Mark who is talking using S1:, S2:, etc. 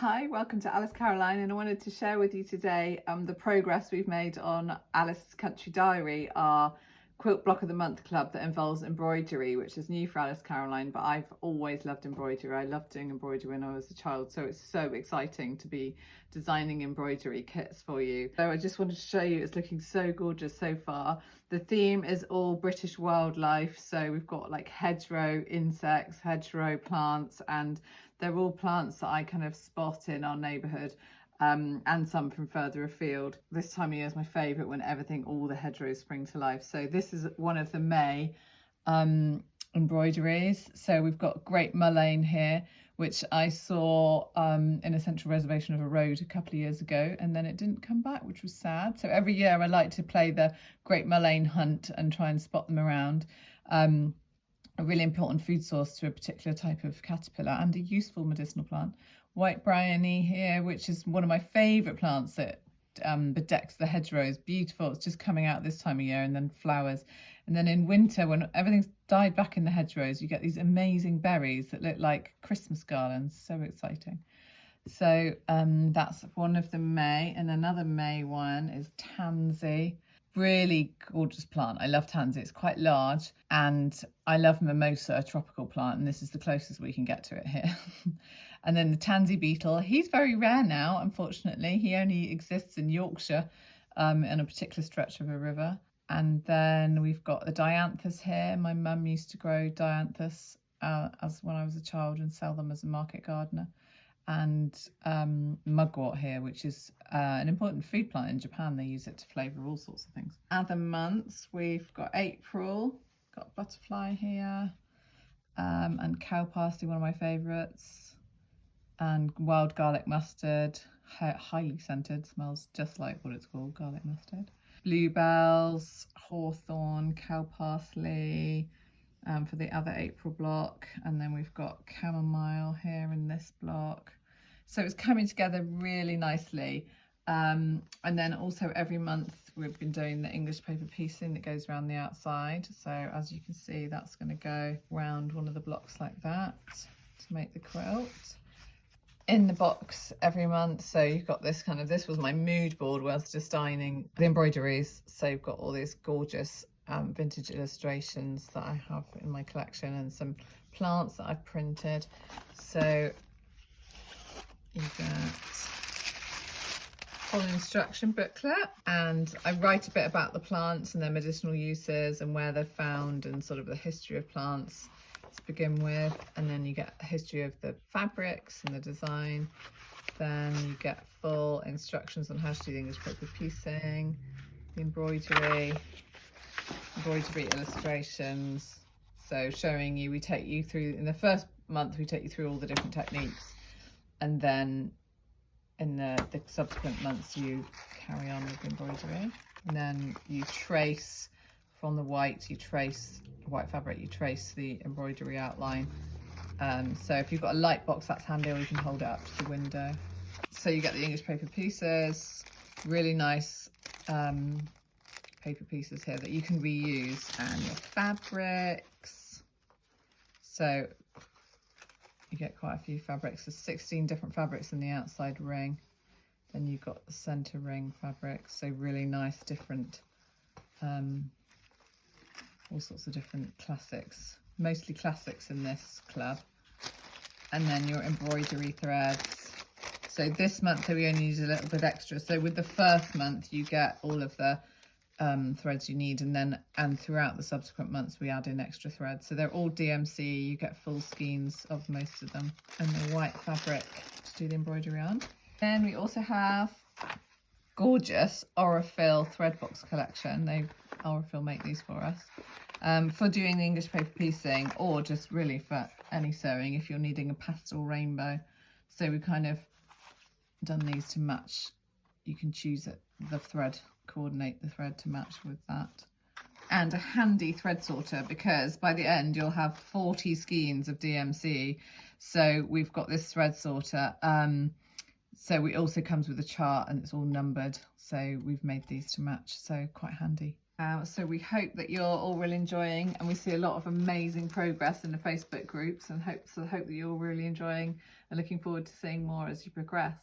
S1: Hi, welcome to Alice Caroline, and I wanted to share with you today the progress we've made on Alice's Country Diary, our Quilt Block of the Month club that involves embroidery, which is new for Alice Caroline, but I've always loved embroidery. I loved doing embroidery when I was a child, so it's so exciting to be designing embroidery kits for you. So I just wanted to show you, it's looking so gorgeous so far. The theme is all British wildlife, so we've got like hedgerow insects, hedgerow plants, and they're all plants that I kind of spot in our neighbourhood, and some from further afield. This time of year is my favourite, when all the hedgerows spring to life. So this is one of the May embroideries. So we've got Great Mullein here, which I saw in a central reservation of a road a couple of years ago, and then it didn't come back, which was sad. So every year I like to play the Great Mullein hunt and try and spot them around. A really important food source to a particular type of caterpillar and a useful medicinal plant. White Bryony here, which is one of my favourite plants that bedecks the hedgerows. Beautiful, it's just coming out this time of year, and then flowers. And then in winter, when everything's died back in the hedgerows, you get these amazing berries that look like Christmas garlands. So exciting. So that's one of the May. And another May one is Tansy. Really gorgeous plant. I love tansy. It's quite large, and I love mimosa, a tropical plant, and this is the closest we can get to it here. And then the tansy beetle, he's very rare now, unfortunately. He only exists in Yorkshire, in a particular stretch of a river. And then we've got the dianthus here. My mum used to grow dianthus as when I was a child and sell them as a market gardener. And mugwort here, which is an important food plant in Japan. They use it to flavour all sorts of things. Other months, we've got April, got butterfly here, and cow parsley, one of my favourites, and wild garlic mustard, highly scented, smells just like what it's called, garlic mustard. Bluebells, hawthorn, cow parsley, for the other April block, and then we've got chamomile here in this block. So it's coming together really nicely. And then also every month we've been doing the English paper piecing that goes around the outside. So as you can see, that's going to go around one of the blocks like that to make the quilt. In the box every month, so you've got this this was my mood board whilst designing the embroideries. So you've got all these gorgeous vintage illustrations that I have in my collection, and some plants that I've printed. So you get full instruction booklet, and I write a bit about the plants and their medicinal uses and where they're found, and sort of the history of plants to begin with. And then you get a history of the fabrics and the design. Then you get full instructions on how to do the English paper piecing, the embroidery illustrations. So showing you, we take you through, in the first month we take you through all the different techniques, and then in the subsequent months you carry on with embroidery. And then you trace from the white fabric, you trace the embroidery outline. So if you've got a light box, that's handy, or you can hold it up to the window. So you get the English paper pieces, really nice paper pieces here that you can reuse, and your fabrics. So you get quite a few fabrics. There's 16 different fabrics in the outside ring. Then you've got the center ring fabrics, so really nice, different, all sorts of different classics, mostly classics in this club. And then your embroidery threads. So this month we only use a little bit extra. So with the first month you get all of the threads you need, and throughout the subsequent months we add in extra threads. So they're all DMC, you get full skeins of most of them, and the white fabric to do the embroidery on. Then we also have gorgeous Aurifil thread box collection. Aurifil make these for us for doing the English paper piecing, or just really for any sewing if you're needing a pastel rainbow. So we kind of done these to match. You can choose it, the thread, coordinate the thread to match with that. And a handy thread sorter, because by the end you'll have 40 skeins of DMC. So we've got this thread sorter. So it also comes with a chart, and it's all numbered. So we've made these to match, so quite handy. So we hope that you're all really enjoying, and we see a lot of amazing progress in the Facebook groups, and hope that you're all really enjoying and looking forward to seeing more as you progress.